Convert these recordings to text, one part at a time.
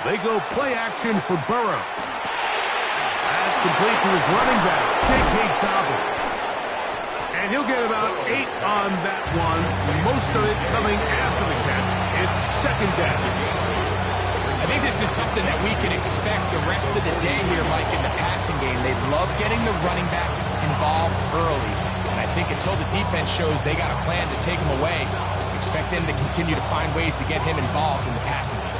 They go play action for Burrow. That's complete to his running back, J.K. Dobbins. And he'll get about 8 on that one, most of it coming after the catch. It's second down. I think this is something that we can expect the rest of the day here, Mike, in the passing game. They love getting the running back involved early. And I think until the defense shows they got a plan to take him away, expect them to continue to find ways to get him involved in the passing game.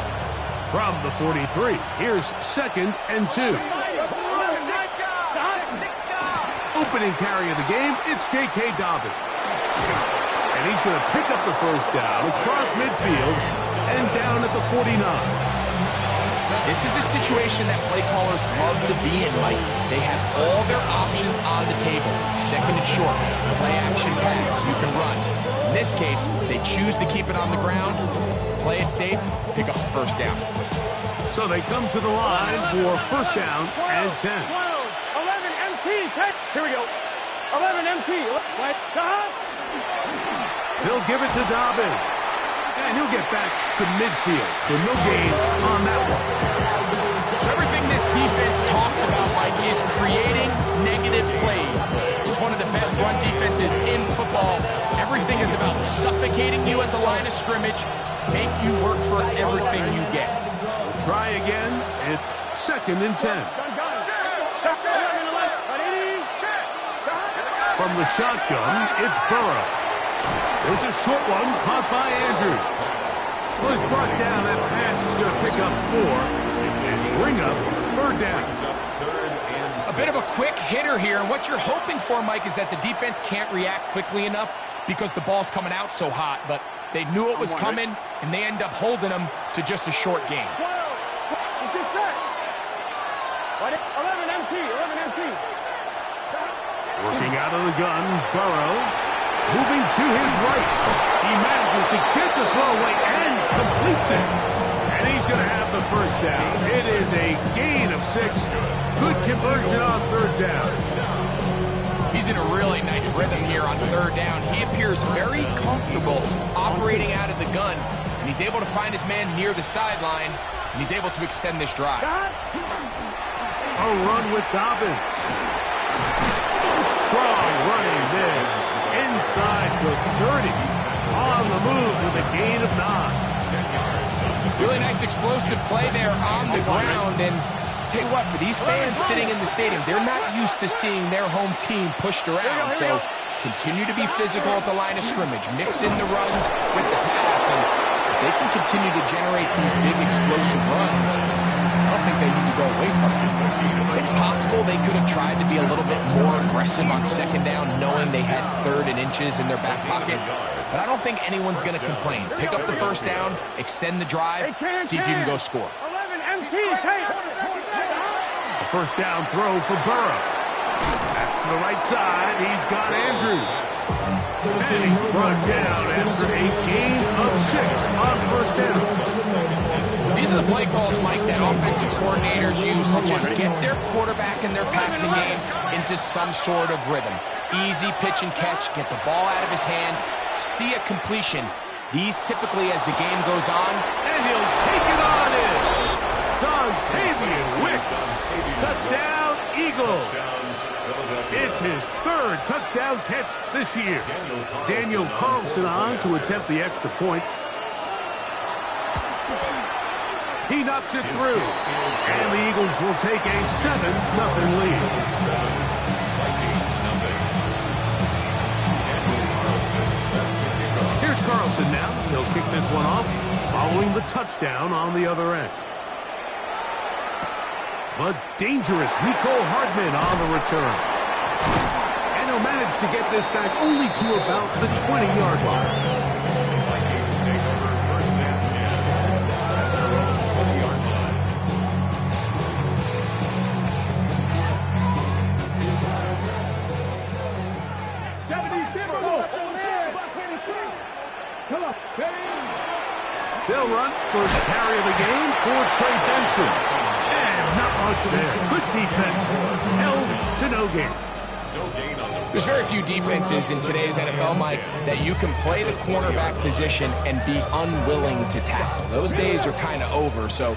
From the 43, here's second and 2. Opening carry of the game, it's J.K. Dobbins. And he's going to pick up the first down across midfield and down at the 49. This is a situation that play callers love to be in, Mike. They have all their options on the table. Second and short, play action pass, you can run. In this case, they choose to keep it on the ground, play it safe, pick up the first down. So they come to the line for first down and 10. 11 MT, here we go. 11 MT, They'll give it to Dobbins. And he'll get back to midfield, so no gain on that one. So everything this defense talks about, Mike, is creating negative plays. It's one of the best run defenses in football. Everything is about suffocating you at the line of scrimmage, make you work for everything you get. We'll try again. It's second and 10. From the shotgun, it's Burrow. There's a short one caught by Andrews. Well, he's brought down. That pass is going to pick up 4. It's a bring up third down. A bit of a quick hitter here, and what you're hoping for, Mike, is that the defense can't react quickly enough because the ball's coming out so hot, but they knew it was coming, and they end up holding them to just a short game. 11 MT, 11 MT. Working out of the gun, Burrow. Moving to his right. He manages to get the throw away and completes it. And he's going to have the first down. It is a gain of 6. Good conversion on third down. He's in a really nice rhythm here on third down. He appears very comfortable operating out of the gun, and he's able to find his man near the sideline, and he's able to extend this drive. A run with Dobbins. Strong running there. Inside the 30. On the move with a gain of 9. Really nice explosive play there on the ground. And tell you what, for these fans sitting in the stadium, they're not used to seeing their home team pushed around. So continue to be physical at the line of scrimmage. Mix in the runs with the pass. And if they can continue to generate these big explosive runs, I don't think they need to go away from it. It's possible they could have tried to be a little bit more aggressive on second down, knowing they had third and inches in their back pocket. But I don't think anyone's going to complain. Pick up the first down, extend the drive, see if you can go score. 11 MT, The first down throw for Burrow. That's to the right side. He's got Andrews. And he's brought down after a gain of 6 on first down. These are the play calls, Mike, that offensive coordinators use to just get their quarterback and their passing game into some sort of rhythm. Easy pitch and catch, get the ball out of his hand, see a completion. These typically, as the game goes on, and he'll take it on in. Dontavian Wicks. Touchdown, Eagles. It's his third touchdown catch this year. Daniel Carlson on to attempt the extra point. He knocks it through. And the Eagles will take a 7-0 lead. Here's Carlson now. He'll kick this one off, following the touchdown on the other end. But dangerous Mecole Hardman on the return. And he'll manage to get this back only to about the 20-yard line. They'll run first carry of the game for Trey Benson. And not much there. Good defense. Held to no gain. There's very few defenses in today's NFL, Mike, that you can play the cornerback position and be unwilling to tackle. Those days are kind of over, so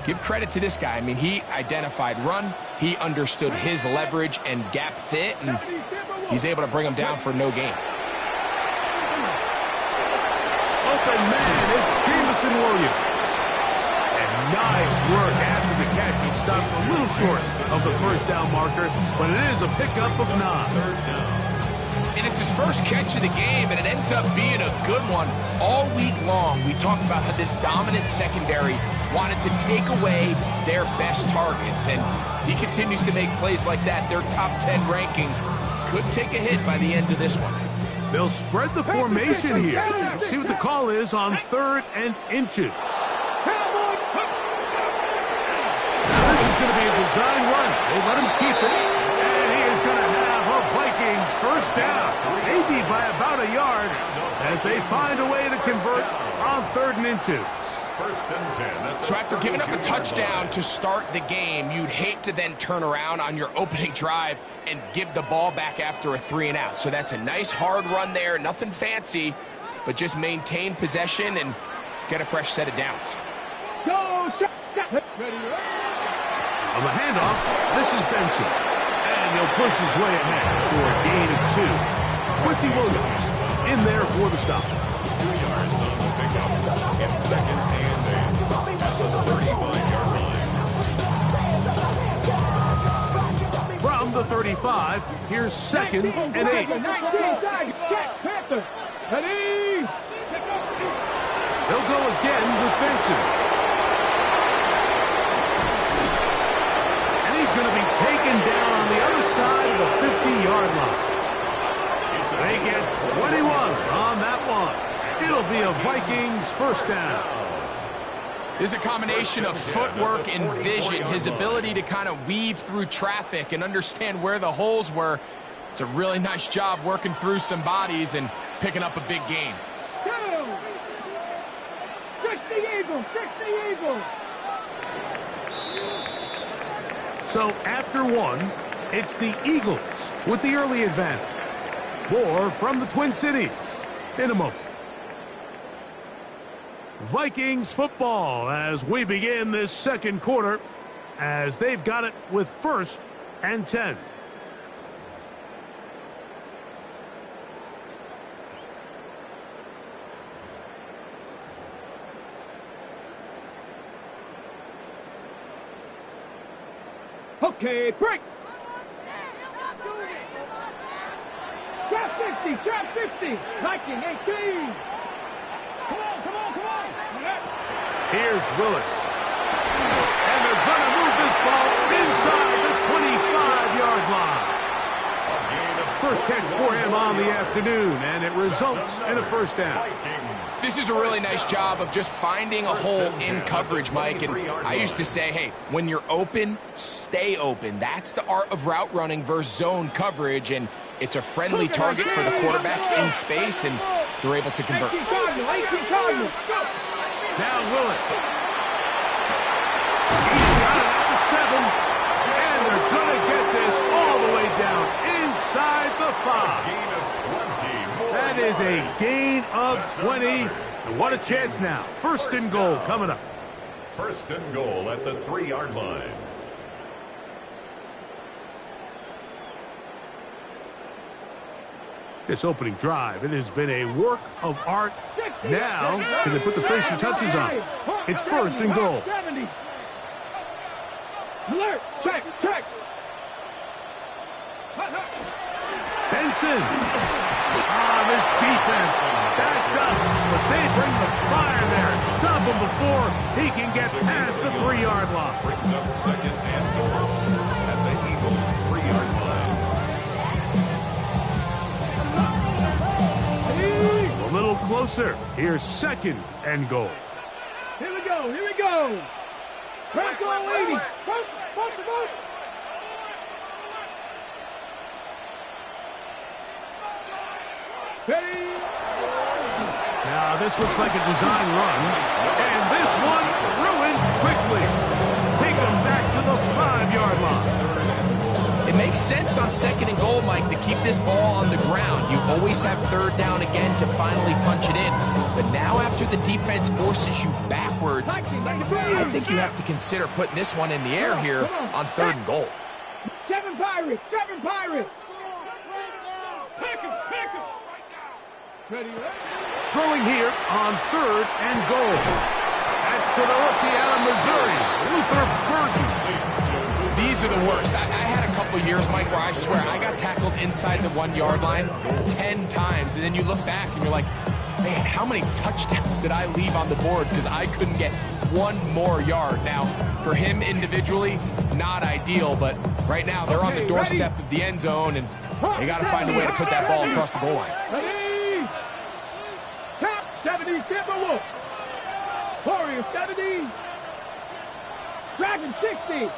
Give credit to this guy. I mean, he identified run, he understood his leverage and gap fit, and he's able to bring him down for no gain. Open man, it's Jameson Williams. And nice work after the catch. He stopped a little short of the first down marker, but it is a pickup of 9. And it's his first catch of the game, and it ends up being a good one. All week long, we talked about how this dominant secondary wanted to take away their best targets, and he continues to make plays like that. Their top 10 ranking could take a hit by the end of this one. They'll spread the formation here. See what the call is on 3rd and inches. This is going to be a design run. They let him keep it, and he is going to have a Vikings first down, maybe by about a yard, as they find a way to convert on 3rd and inches. First and 10. So after giving up a touchdown to start the game, you'd hate to then turn around on your opening drive and give the ball back after a 3-and-out. So that's a nice hard run there, nothing fancy, but just maintain possession and get a fresh set of downs. On the handoff, this is Benson. And he'll push his way ahead for a gain of 2. Quincy Williams in there for the stop. 2 yards on the pickup. It's 2nd and 8 at the 35-yard line. From the 35, here's 2nd and 8. They'll go again with Benson. And he's going to be taken down on the other side of the 50-yard line. They get 21 on that one. It'll be a Vikings first down. There's a combination of footwork and vision, his ability to kind of weave through traffic and understand where the holes were. It's a really nice job working through some bodies and picking up a big gain. So after 1, it's the Eagles with the early advantage. More from the Twin Cities in a moment. Vikings football as we begin this second quarter, as they've got it with 1st and 10. Okay, break. Trap 50, trap 50. Viking 18. Come on. Here's Willis. And they're going to move this ball inside the 25-yard line. First catch for him on the afternoon, and it results in a first down. This is a really nice job of just finding a hole in coverage, Mike. And I used to say, hey, when you're open, stay open. That's the art of route running versus zone coverage, and it's a friendly target for the quarterback in space, and they're able to convert. Now Willis. He's got it at the 7, and they're going to get this all the way down inside the 5. That is a gain of 20. And what a chance now. 1st and goal coming up. 1st and goal at the 3-yard line. This opening drive, it has been a work of art. Now, can they put the finishing touches on? It's 1st and goal. Alert! Check! Benson. This defense backed up, but they bring the fire there. Stop him before he can get past the 3-yard line. Brings up 2nd and goal at the Eagles' 3-yard line. A little closer. Here's 2nd and goal. Here we go. Crack on 80. Post. Now this looks like a design run, and this one ruined quickly. Take them back to the 5-yard line. It makes sense on 2nd and goal, Mike, to keep this ball on the ground. You always have 3rd down again to finally punch it in. But now after the defense forces you backwards, I think you have to consider putting this one in the air here on 3rd and goal. 7 Pirates! 7 Pirates! Pick him! Pick him! Throwing here on 3rd and goal. That's to the rookie out of Missouri, Luther Burden. These are the worst. I had a couple years, Mike, where I swear I got tackled inside the 1-yard line 10 times. And then you look back and you're like, man, how many touchdowns did I leave on the board because I couldn't get 1 more yard? Now, for him individually, not ideal, but right now they're on the doorstep of the end zone, and they got to find a way to put that ball across the goal line. Ready? Top 70, Timberwolf. Warrior 70. Dragon 60.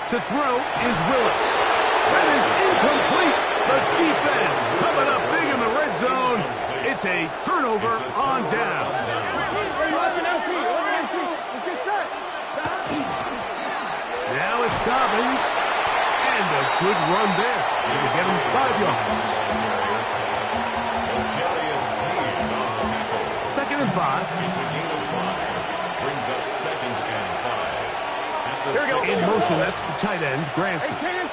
To throw is Willis. That is incomplete. The defense coming up big in the red zone. It's a turnover on down. Now it's Dobbins. And a good run there. Going to get him 5 yards. 2nd and 5. Brings up 2nd and 5. Here we go. In motion, that's the tight end, Granson. Can.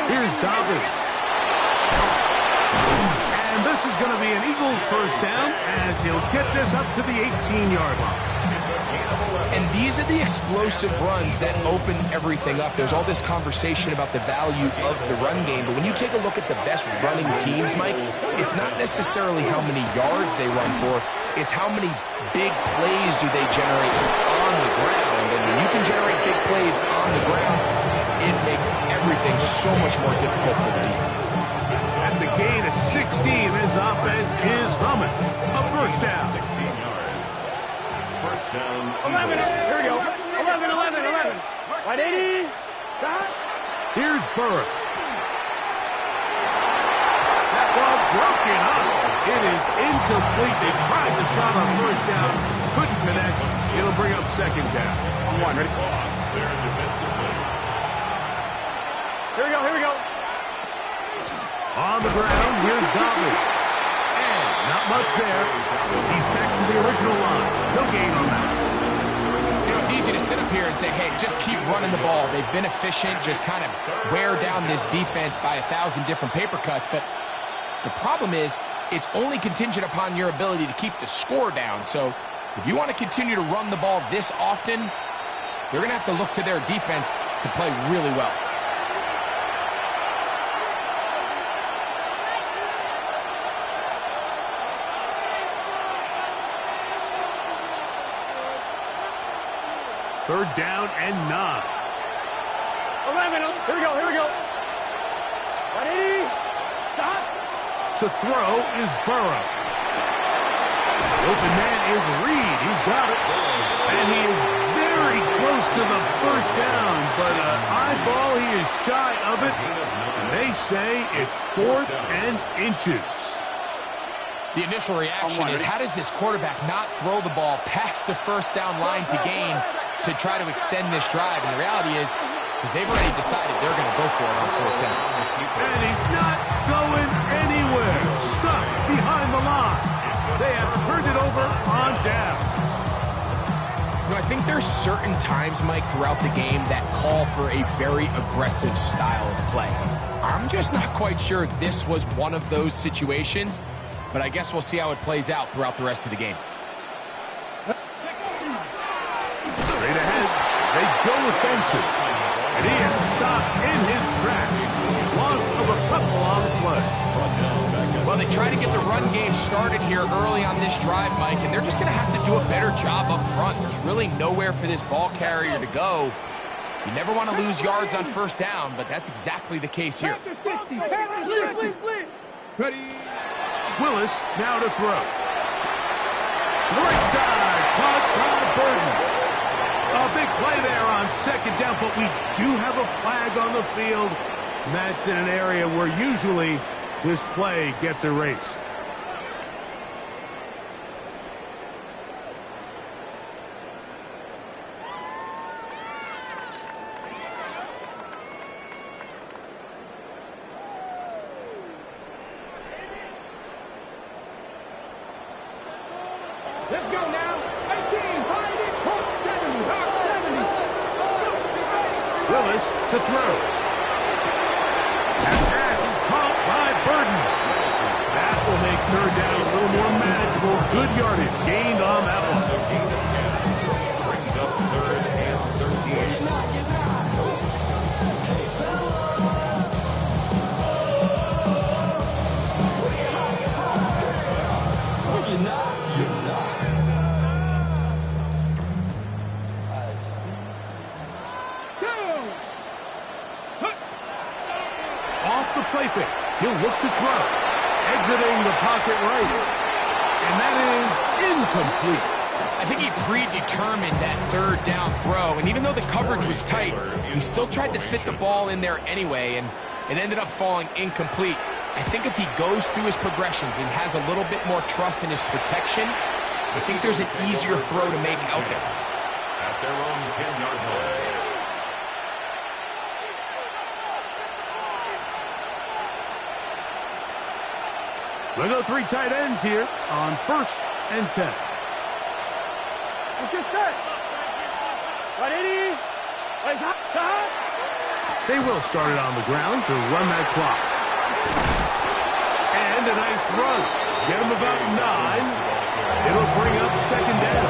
Here's Dobbins. And this is going to be an Eagles 1st down as he'll get this up to the 18-yard line. And these are the explosive runs that open everything up. There's all this conversation about the value of the run game, but when you take a look at the best running teams, Mike, it's not necessarily how many yards they run for, it's how many big plays do they generate on the ground. And when you can generate big plays on the ground, it makes everything so much more difficult for the defense. That's a gain of 16. This offense is humming. A 1st down. 16 yards. 1st down. 11. Here we go. 11. 180. Stop. Here's Burrow. That ball broken up. It is incomplete. They tried the shot on 1st down. Couldn't connect. It'll bring up 2nd down. On 1. Ready? Loss there defensively. Here we go. On the ground, here's Dobbins. And not much there. He's back to the original line. No gain on that. You know, it's easy to sit up here and say, hey, just keep running the ball. They've been efficient, just kind of wear down this defense by 1,000 different paper cuts. But the problem is, it's only contingent upon your ability to keep the score down. So if you want to continue to run the ball this often, they're going to have to look to their defense to play really well. Third down and 9. 11. Here we go. 180. Stop. To throw is Burrow. The open man is Reed. He's got it. And he is very close to the 1st down, but eyeball, he is shy of it. And they say it's 4th and inches. The initial reaction is, how does this quarterback not throw the ball past the 1st down line to gain to try to extend this drive? And the reality is, because they've already decided they're going to go for it on 4th down. And he's not going anywhere. Stuck behind the line. They have turned it over on down. You know, I think there's certain times, Mike, throughout the game that call for a very aggressive style of play. I'm just not quite sure if this was one of those situations, but I guess we'll see how it plays out throughout the rest of the game. Straight ahead, they go with benches. And he is stopped in his tracks. Loss of a couple on the play. Well, they try to get the run game started here early on this drive, Mike, and they're just going to have to do a better job up front. There's really nowhere for this ball carrier to go. You never want to lose yards on 1st down, but that's exactly the case here. Ready. Willis now to throw. The right side, caught by Burden. A big play there on 2nd down, but we do have a flag on the field. And that's in an area where usually this play gets erased. Let's go now. 18, find it. 70, 70. Willis to throw. That pass is caught by Burden. That will make third down a little more manageable. Good yardage gained on that one. So gain of 10. Brings up third and 13. Off the play fake. He'll look to throw. Exiting the pocket right. And that is incomplete. I think he predetermined that third down throw, and even though the coverage was tight, he still tried to fit the ball in there anyway, and it ended up falling incomplete. I think if he goes through his progressions and has a little bit more trust in his protection, I think there's an easier throw to make out there. At their own 10-yard line. We'll go three tight ends here on 1st and 10. Let's get set. 180. They will start it on the ground to run that clock. And a nice run. Get them about 9. It'll bring up 2nd down.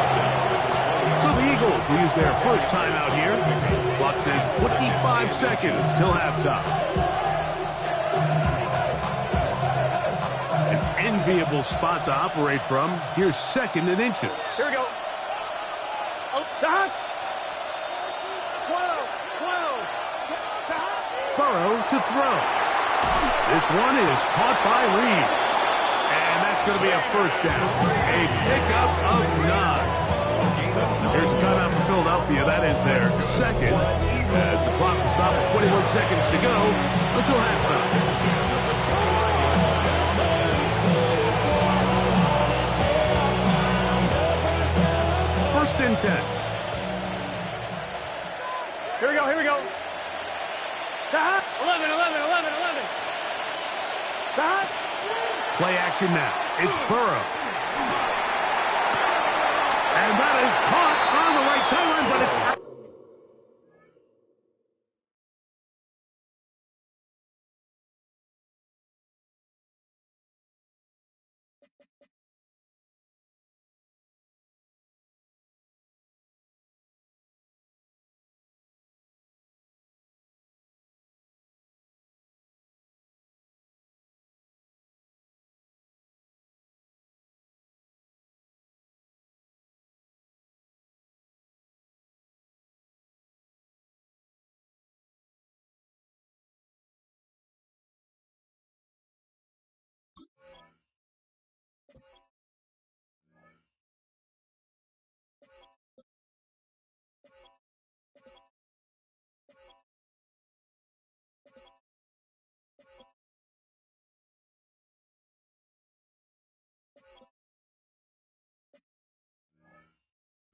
So the Eagles will use their first timeout here. Clock says 25 seconds till halftime. Enviable spot to operate from. Here's 2nd and inches. Here we go. Stop. 12. Stop. Burrow to throw. This one is caught by Reed. And that's going to be a 1st down. A pickup of 9. Here's a timeout for Philadelphia. That is their 2nd. As the clock will stop at 21 seconds to go until halftime. 1st and 10. Here we go. Stop. 11. Stop. Play action now. It's Burrow. And that is caught on the right sideline, but it's out.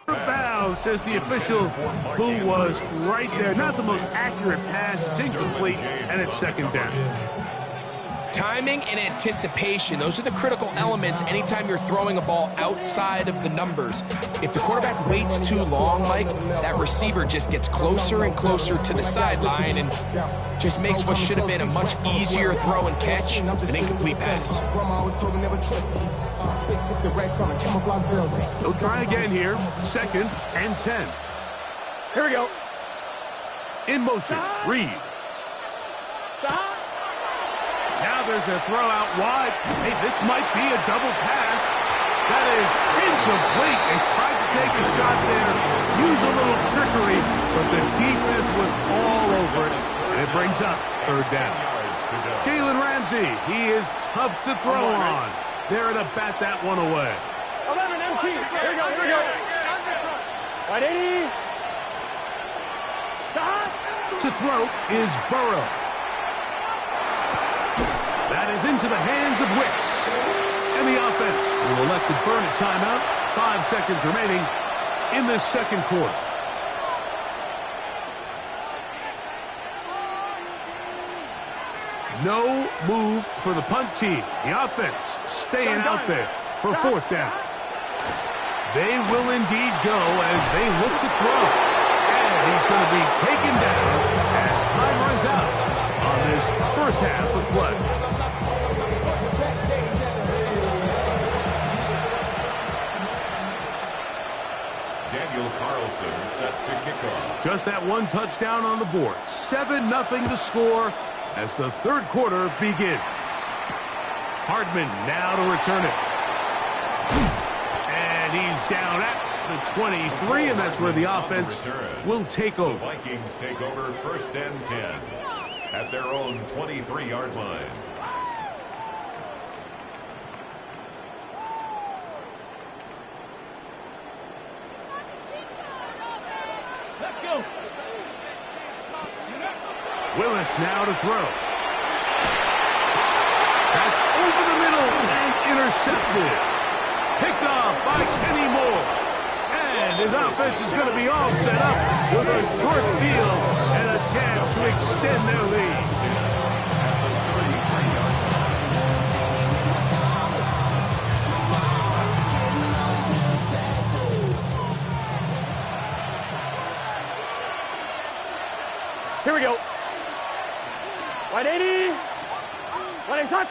Bound, says the official who was right there. Not the most accurate pass. It's incomplete, and it's 2nd down. Timing and anticipation, those are the critical elements anytime you're throwing a ball outside of the numbers. If the quarterback waits too long, Mike, that receiver just gets closer and closer to the sideline and just makes what should have been a much easier throw and catch an incomplete pass. They'll try again here. 2nd and 10. Here we go. In motion, Reed. Stop. Now there's a throw out wide. Hey, this might be a double pass. That is incomplete. They tried to take a shot there, use a little trickery, but the defense was all over it, and it brings up 3rd down. Jalen Ramsey, he is tough to throw on. They're to bat that one away. 11 empty. Here we go. 180. Stop. To throw is Burrow. That is into the hands of Wicks. And the offense will elect to burn a timeout. 5 seconds remaining in this 2nd quarter. No move for the punt team. The offense staying out there for 4th down. They will indeed go as they look to throw. And he's going to be taken down as time runs out on this first half of play. Daniel Carlson set to kick off. Just that one touchdown on the board. 7-0 to score as the third quarter begins. Hardman now to return it. And he's down at the 23, and that's where the offense will take over. The Vikings take over 1st and 10 at their own 23-yard line. Let's go. Willis now to throw. That's over the middle and intercepted. Picked off by Kenny Moore. And his offense is going to be all set up with a short field and a chance to extend their lead. Here we go. 180. 180 shot.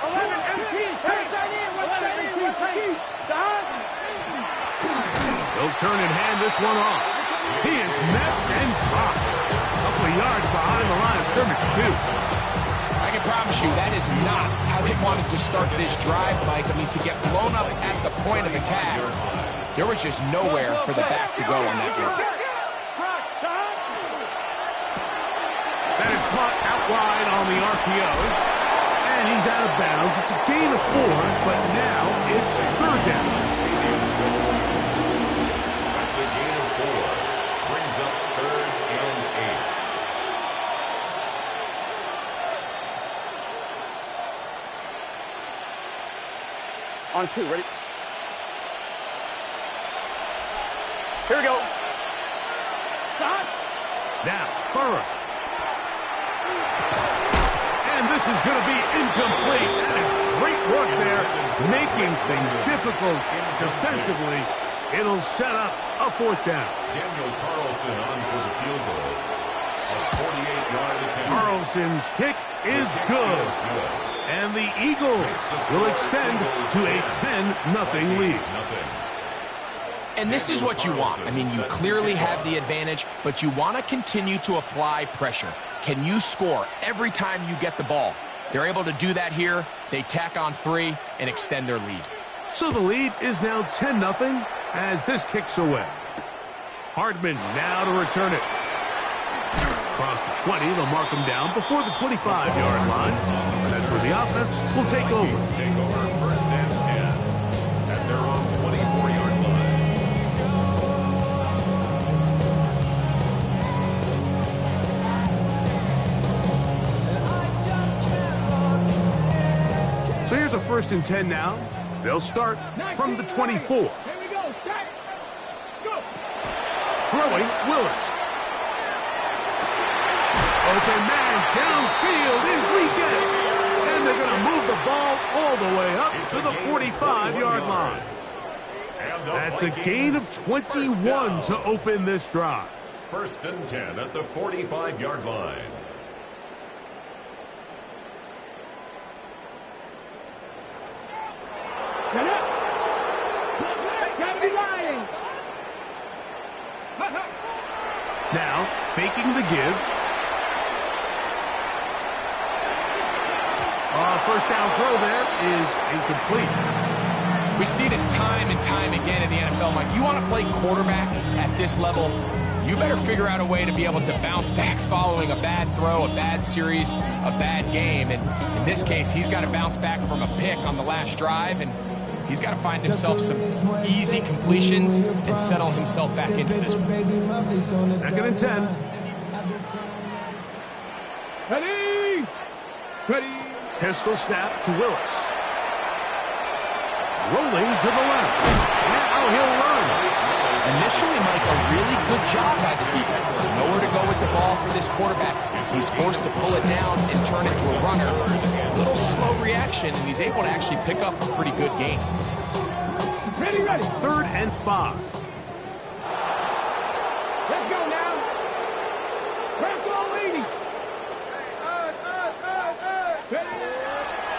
11 empty. 11 empty. He'll turn and hand this one off. He is met and dropped. A couple of yards behind the line of scrimmage, too. I can promise you that is not how they wanted to start this drive, Mike. I mean, to get blown up at the point of attack, there was just nowhere for the back to go on that run. That is caught out wide on the RPO. And he's out of bounds. It's a gain of 4, but now it's third down. That's a gain of 4. Brings up 3rd and 8. On 2, ready? Here we go. Stop. Now, Burrow. And this is going to be incomplete. That is great work there, making things difficult defensively. It'll set up a 4th down. Daniel Carlson on for the field goal. A 48-yard attempt. Carlson's kick is good. And the Eagles will extend to a 10-0 lead. And this is what you want. I mean, you clearly have the advantage, but you want to continue to apply pressure. Can you score every time you get the ball? They're able to do that here. They tack on 3 and extend their lead. So the lead is now 10-0 as this kicks away. Hardman now to return it. Across the 20, they'll mark him down before the 25-yard line. And that's where the offense will take over. Take over 1st and 10 at their own 24-yard line. So here's a 1st and 10 now. They'll start from the 24. Here we go. Set. Go. Throwing, Willis. Open man downfield is Leggett. And they're going to move the ball all the way up to the 45-yard line. That's a gain of 21 to open this drive. 1st and 10 at the 45-yard line. Now, faking the give. First down throw there is incomplete. We see this time and time again in the NFL, Mike. You want to play quarterback at this level, you better figure out a way to be able to bounce back following a bad throw, a bad series, a bad game. And in this case, he's got to bounce back from a pick on the last drive, and he's got to find himself some easy completions and settle himself back into this one. 2nd and 10. Ready. Ready. Pistol snap to Willis. Rolling to the left. Now he'll run. Initially, Mike, a really good job by the defense. Nowhere to go with the ball for this quarterback. He's forced to pull it down and turn it to a runner. A little slow reaction, and he's able to actually pick up a pretty good game. Ready, ready. 3rd and 5. Let's go now. Press all 80.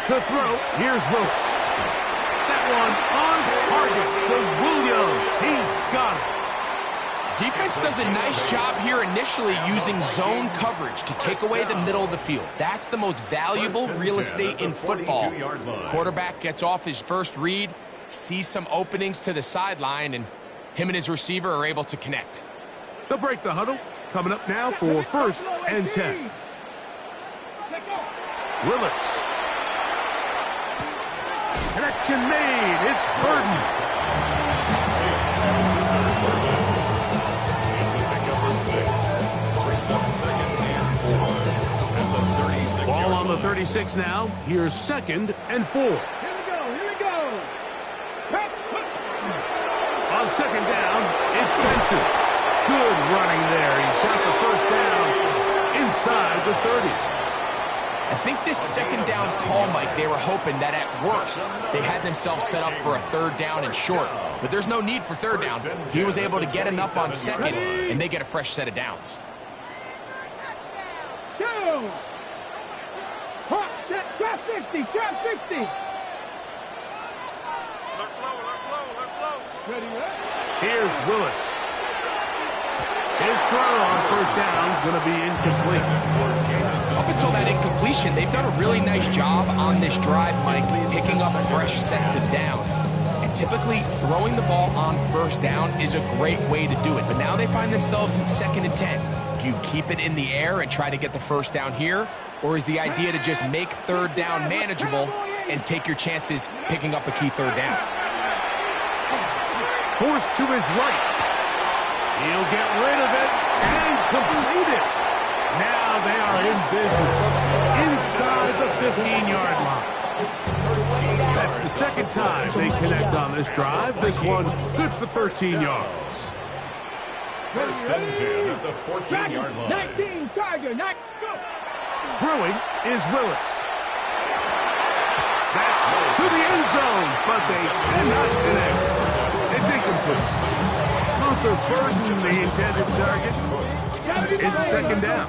To throw, here's Willis. That one on target to Williams. He's got it. Defense does a nice job here initially using zone coverage to take away the middle of the field. That's the most valuable real estate in football. Quarterback gets off his first read, sees some openings to the sideline, and him and his receiver are able to connect. They'll break the huddle. Coming up now for 1st and 10. Willis. Connection made. It's Burden. Ball on the 36 now. Here's 2nd and 4. Here we go. On 2nd down, it's Benson. Good running there. He's got the 1st down inside the 30. I think this 2nd down call, Mike, they were hoping that at worst they had themselves set up for a 3rd down and short. But there's no need for 3rd down. He was able to get enough on 2nd, and they get a fresh set of downs. Go. Trap 60. Ready. Here's Willis. His throw on 1st down is going to be incomplete. Up until that incompletion, they've done a really nice job on this drive, Mike, picking up fresh sets of downs. And typically, throwing the ball on 1st down is a great way to do it. But now they find themselves in 2nd and 10. Do you keep it in the air and try to get the 1st down here? Or is the idea to just make 3rd down manageable and take your chances picking up a key 3rd down? Forced to his right. He'll get rid of it and complete it. Now they are in business inside the 15-yard line. That's the 2nd time they connect on this drive. This one good for 13 yards. 1st and 10 at the 14-yard line. 19, Tiger, go. Throwing is Willis. That's to the end zone, but they cannot connect. It's incomplete. Luther Burden, the intended target. It's 2nd down.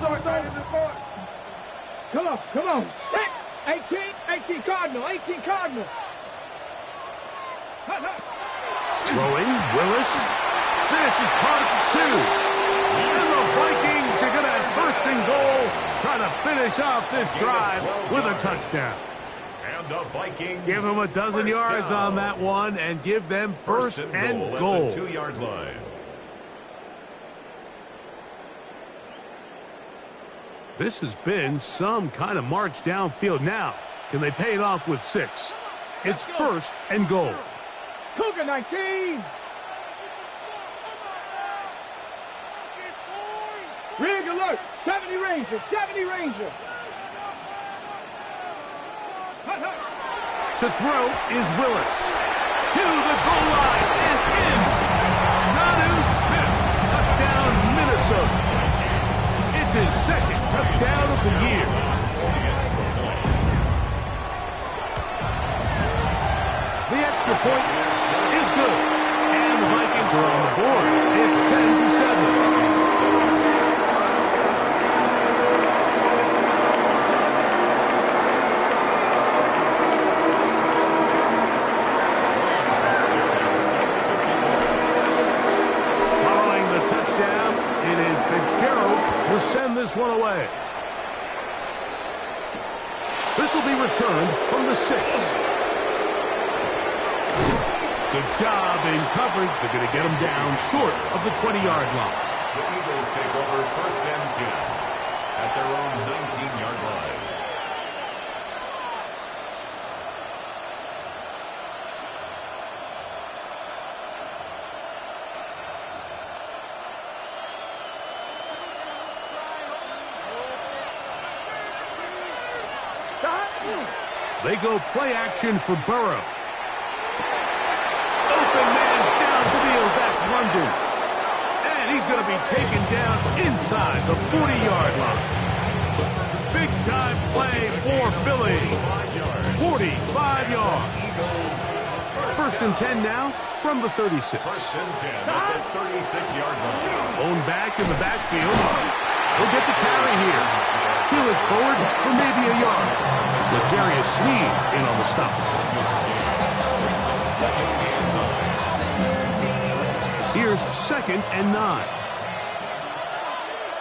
Come on. 18 Cardinal. Throwing, Willis. This is caught at 2. And the Vikings are going to have 1st and goal, trying to finish off this drive with a touchdown. And the Vikings Give them a dozen yards on that one and give them 1st and goal. At the 2-yard line. This has been some kind of march downfield. Now, can they pay it off with 6? It's 1st and goal. Cougar 19. Rig alert. 70 Ranger. To throw is Willis. To the goal line and in. Nanu Smith. Touchdown, Minnesota. It's his 2nd touchdown of the year. The extra point is good. And the Vikings are on the board. It's 10-7. To send this one away. This will be returned from the 6. Good job in coverage. They're going to get him down short of the 20-yard line. The Eagles take over 1st and 10 at their own 19-yard line. They go play action for Burrow. Open man downfield. That's London. And he's going to be taken down inside the 40-yard line. Big time play for Philly. 45 yards. First and 10 now from the 36. First and 10 at the 36-yard line. Owned back in the backfield. He'll get the carry here. He'll look forward for maybe a yard. L'Jarius Sneed in on the stop. Here's 2nd and 9.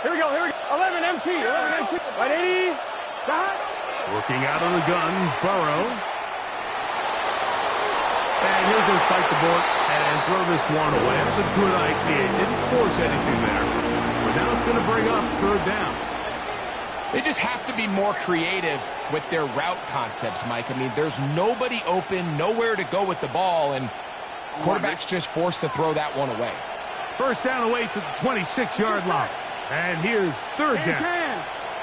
Here we go, here we go. 11 MT, 11 MT. Right 80. Stop. Working out of the gun, Burrow. And he'll just bite the bullet and throw this one away. That was a good idea. Didn't force anything there. But now it's going to bring up 3rd down. They just have to be more creative with their route concepts, Mike. I mean, there's nobody open, nowhere to go with the ball, and quarterback's just forced to throw that one away. First down awaits at the 26-yard line. And here's 3rd down.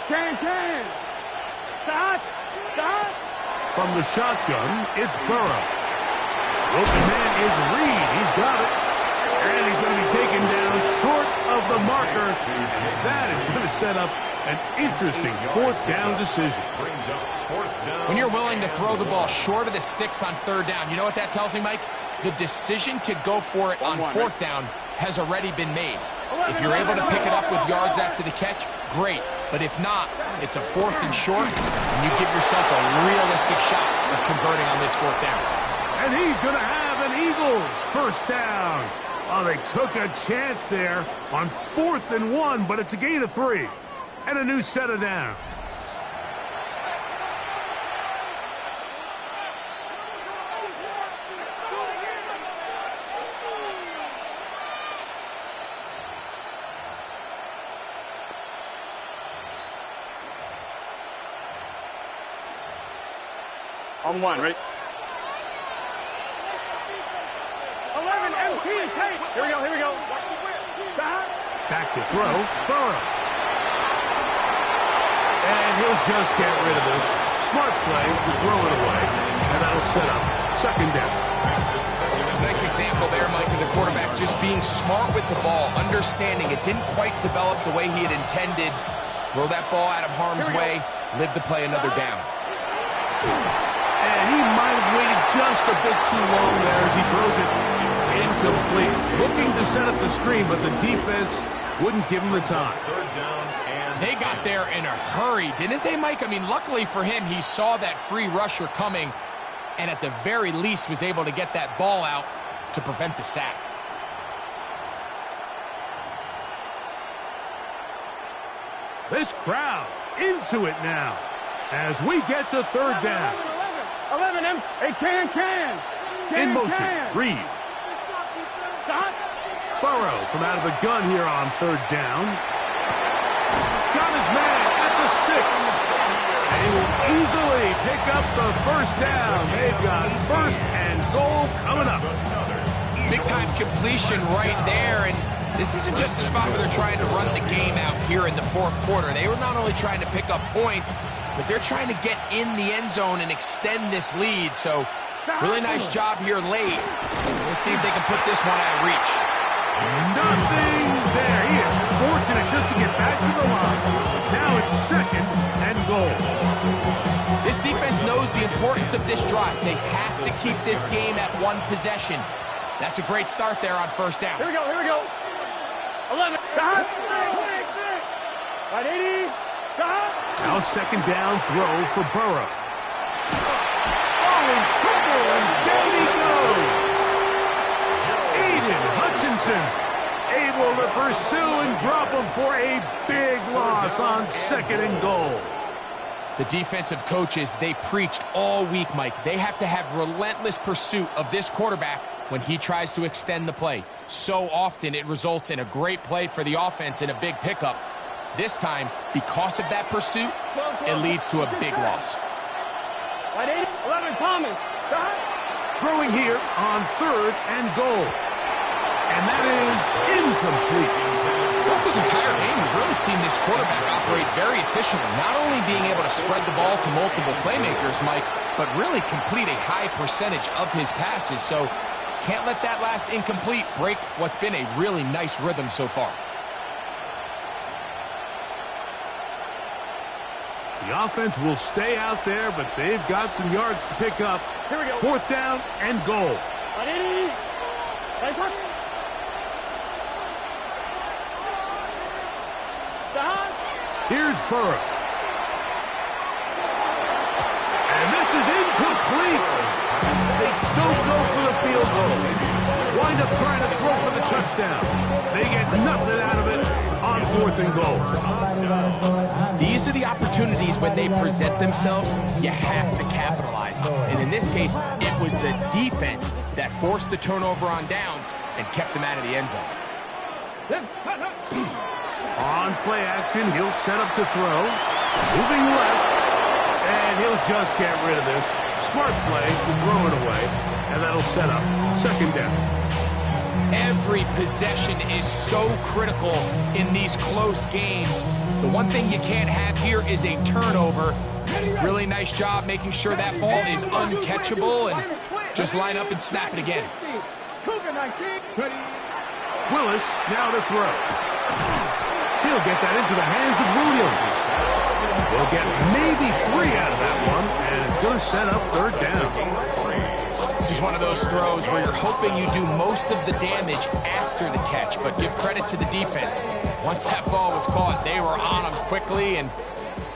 Can. Stop. From the shotgun, it's Burrow. Open man is Reed. He's got it. And he's going to be taken down short of the marker. And that is going to set up an interesting 4th down decision. When you're willing to throw the ball short of the sticks on 3rd down, you know what that tells me, Mike? The decision to go for it on 4th down has already been made. If you're able to pick it up with yards after the catch, great. But if not, it's a 4th and short, and you give yourself a realistic shot of converting on this 4th down. And he's going to have an Eagles first down. Oh, they took a chance there on 4th and 1, but it's a gain of 3. And a new set of downs. On 1, right? 11 MT. Here we go. Stop. Back to throw, Burrow. And he'll just get rid of this. Smart play to throw it away. And that'll set up 2nd down. Nice example there, Mike, of the quarterback just being smart with the ball, understanding it didn't quite develop the way he had intended. Throw that ball out of harm's way, live to play another down. And he might have waited just a bit too long there as he throws it incomplete. Looking to set up the screen, but the defense wouldn't give him the time. They got there in a hurry, didn't they, Mike? I mean, luckily for him, he saw that free rusher coming and at the very least was able to get that ball out to prevent the sack. This crowd into it now as we get to 3rd down. 11 M. Hey, can. In motion, Reed. Stop. Burrow from out of the gun here on 3rd down. Got his man at the 6. And he will easily pick up the first down. They've got 1st and goal coming up. Big-time completion right there, and this isn't just a spot where they're trying to run the game out here in the 4th quarter. They were not only trying to pick up points, but they're trying to get in the end zone and extend this lead. So, really nice job here late. We'll see if they can put this one out of reach. Nothing there. He is fortunate just to get back to the line. Now it's 2nd and goal. This defense knows the importance of this drive. They have to keep this game at 1 possession. That's a great start there on 1st down. Here we go. 11. Stop. Right 80. Stop. Now 2nd down throw for Burrow. Oh, in trouble, and down he goes. Aiden Hutchinson able to pursue and drop him for a big loss on 2nd and goal. The defensive coaches, they preached all week, Mike. They have to have relentless pursuit of this quarterback when he tries to extend the play. So often it results in a great play for the offense and a big pickup. This time, because of that pursuit, it leads to a big loss. 11 Thomas. Stop. Throwing here on 3rd and goal. And that is incomplete. Throughout this entire game, we've really seen this quarterback operate very efficiently, not only being able to spread the ball to multiple playmakers, Mike, but really complete a high percentage of his passes. So can't let that last incomplete break what's been a really nice rhythm so far. The offense will stay out there, but they've got some yards to pick up. Here we go. 4th down and goal. Here's Burrow. And this is incomplete. They don't go for the field goal. Wind up trying to throw for the touchdown. They get nothing out of it on 4th and goal. These are the opportunities when they present themselves, you have to capitalize. And in this case, it was the defense that forced the turnover on downs and kept them out of the end zone. On play action, he'll set up to throw. Moving left. And he'll just get rid of this. Smart play to throw it away. And that'll set up 2nd down. Every possession is so critical in these close games. The one thing you can't have here is a turnover. Really nice job making sure that ball is uncatchable, and just line up and snap it again. Willis now to throw. He'll get that into the hands of Williams. We'll get maybe 3 out of that one, and it's going to set up 3rd down. This is one of those throws where you're hoping you do most of the damage after the catch, but give credit to the defense. Once that ball was caught, they were on him quickly, and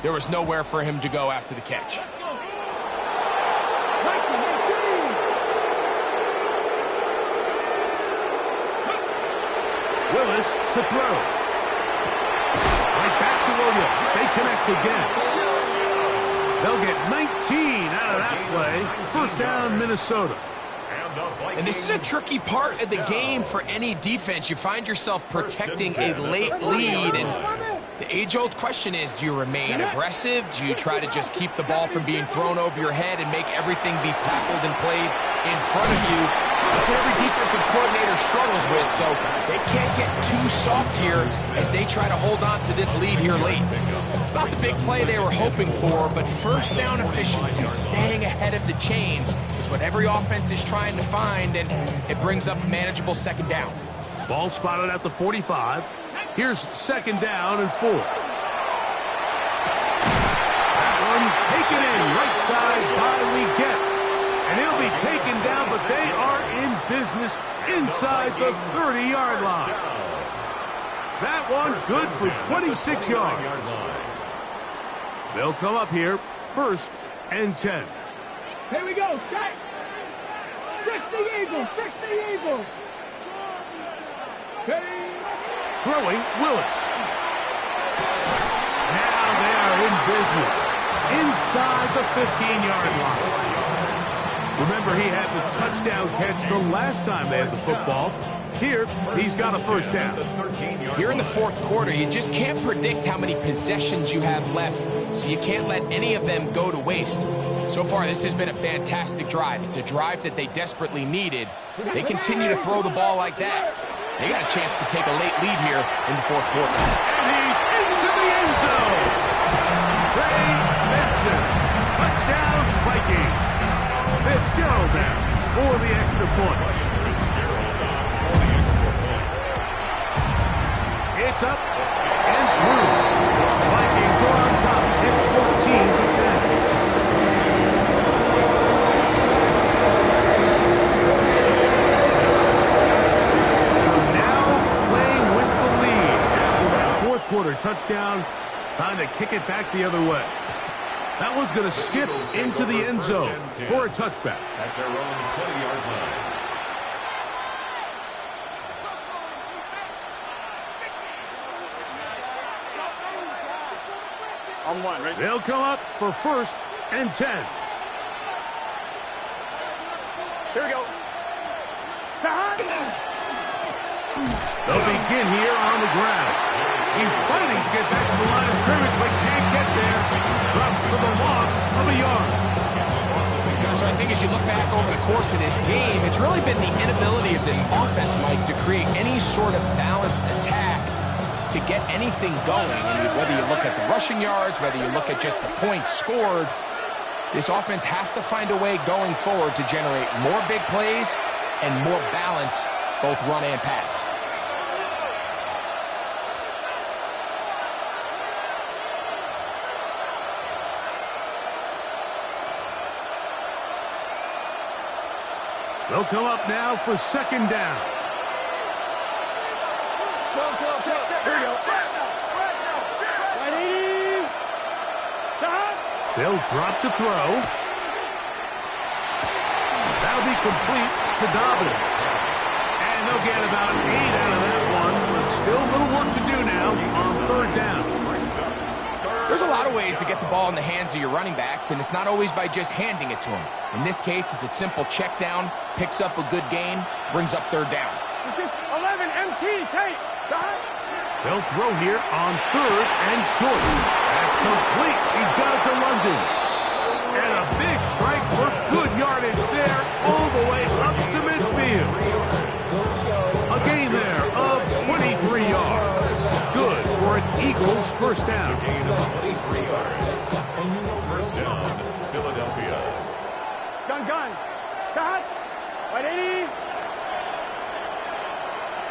there was nowhere for him to go after the catch. Willis to throw. Right back to Williams. They connect again. They'll get 19 out of that play. 1st down, Minnesota. And this is a tricky part of the game for any defense. You find yourself protecting a late lead, and the age-old question is, do you remain aggressive? Do you try to just keep the ball from being thrown over your head and make everything be tackled and played in front of you? That's what every defensive coordinator struggles with, so they can't get too soft here as they try to hold on to this lead here late. It's not the big play they were hoping for, but 1st down efficiency, staying ahead of the chains, is what every offense is trying to find, and it brings up a manageable 2nd down. Ball spotted at the 45. Here's 2nd down and 4. That one taken in right side by Leggett. And he'll be taken down, but they are in business inside the 30-yard line. That one good for 26 yards. They'll come up here, 1st and 10. Here we go, set. Fix the Eagles, fix the Eagles. Throwing, Willis. Now they are in business inside the 15-yard line. Remember, he had the touchdown catch the last time they had the football. Here, he's got a 1st down. Here in the 4th quarter, you just can't predict how many possessions you have left, so you can't let any of them go to waste. So far, this has been a fantastic drive. It's a drive that they desperately needed. They continue to throw the ball like that. They got a chance to take a late lead here in the 4th quarter. And he's into the end zone. Trey Benson. Touchdown, Vikings. Fitzgerald down for the extra point. It's up and through. Vikings are on top. It's 14-10. So now playing with the lead after that 4th quarter touchdown. Time to kick it back the other way. That one's going to skip into the end zone for a touchback. At their own 20-yard line. On 1, right? They'll come up for 1st and 10. Here we go. They'll begin here on the ground. He's fighting to get back to the line of scrimmage, but can't get there. Dropped for the loss of a yard. So I think as you look back over the course of this game, it's really been the inability of this offense, Mike, to create any sort of balanced attack to get anything going. And whether you look at the rushing yards, whether you look at just the points scored, this offense has to find a way going forward to generate more big plays and more balance, both run and pass. They'll come up now for second down. They'll drop to throw. That'll be complete to Dobbins. And they'll get about 8 out of that one, but still a little work to do now on third down. There's a lot of ways to get the ball in the hands of your running backs, and it's not always by just handing it to them. In this case, it's a simple check down, picks up a good gain, brings up third down. This is 11 MT, take. They'll throw here on third and short. That's complete. He's got it to London. And a big strike for good yardage there all the way up to midfield. A gain there of 23 yards. Good for an Eagles first down. Gain of 23 yards. First down, Philadelphia. Gun. Start. 180.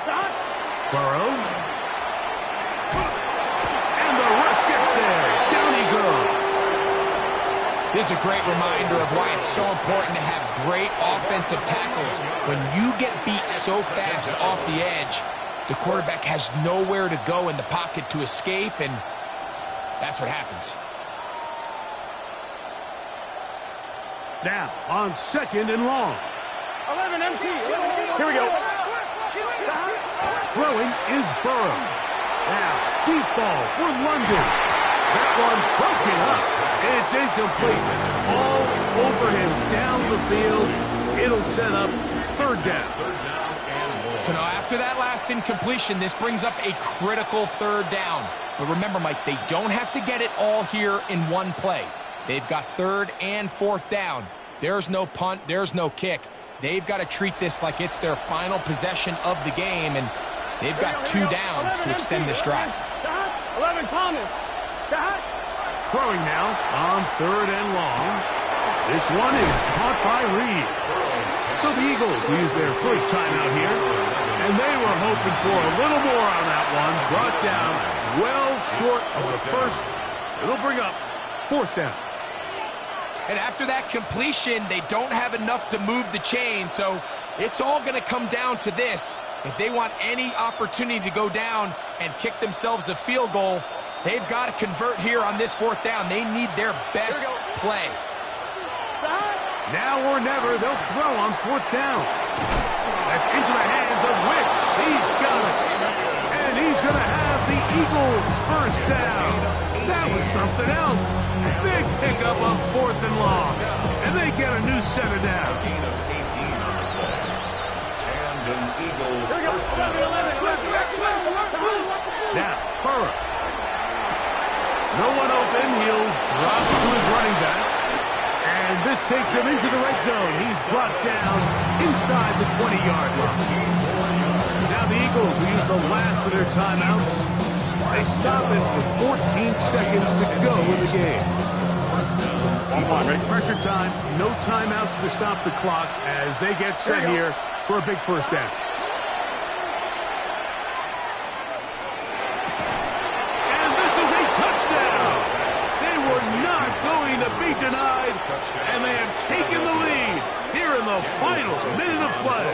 Start. Burrow. And the rush gets there. Down he goes. This is a great reminder of why it's so important to have great offensive tackles. When you get beat so fast off the edge, the quarterback has nowhere to go in the pocket to escape, and that's what happens. Now on second and long. 11 MT. Here we go. Throwing is Burrow. Now deep ball for London. That one broken up. It's incomplete. All over him down the field. It'll set up third down. So now after that last incompletion, this brings up a critical third down. But remember, Mike, they don't have to get it all here in one play. They've got third and fourth down. There's no punt. There's no kick. They've got to treat this like it's their final possession of the game, and they've got 2 downs to extend this drive. 11 Thomas. Throwing now on third and long. This one is caught by Reed. So the Eagles will use their first timeout here. And they were hoping for a little more on that one. Brought down well short of the first. So it'll bring up fourth down. And after that completion, they don't have enough to move the chain. So it's all going to come down to this. If they want any opportunity to go down and kick themselves a field goal, they've got to convert here on this fourth down. They need their best play. Now or never, they'll throw on fourth down. That's into the hands of Wicks. He's got it. And he's going to have the Eagles first down. That was something else. Big pickup on fourth and long. And they get a new set of downs. Gain of 18 on the play. And an Eagle first down. Now, Burrow. No one open. He'll drop to his running back. And this takes him into the red zone. He's brought down inside the 20-yard line. Now the Eagles will use the last of their timeouts. They stop it with 14 seconds to go in the game. Pressure time. No timeouts to stop the clock as they get set here for a big first down. And this is a touchdown. They were not going to be denied, and they have taken the lead here in the final minute of play.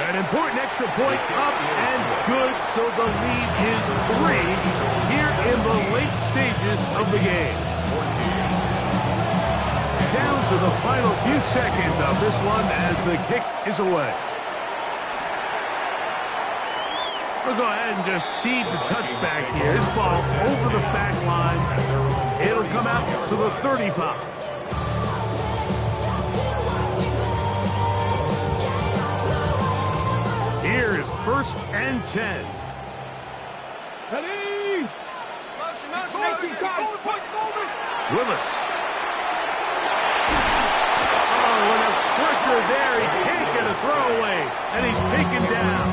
An important extra point up and good, so the lead is 3 here in the late stages of the game. Down to the final few seconds of this one as the kick is away. We'll go ahead and just seed the touchback here. This ball over the back line. It'll come out to the 35. Here's first and 10. Ready? Willis. Oh, and a pressure there. He can't get a throwaway, and he's taken down.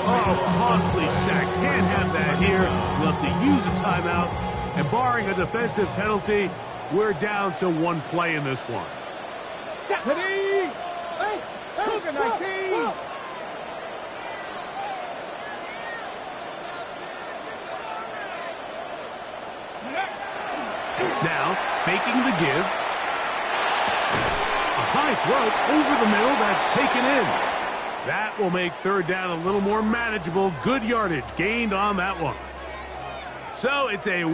Oh, costly sack. Can't have that here. We'll have to use a timeout. And barring a defensive penalty, we're down to 1 play in this one. Ready? Hey, look at 19. Now, faking the give. A high throw over the middle, that's taken in. That will make third down a little more manageable. Good yardage gained on that one. So it's a win.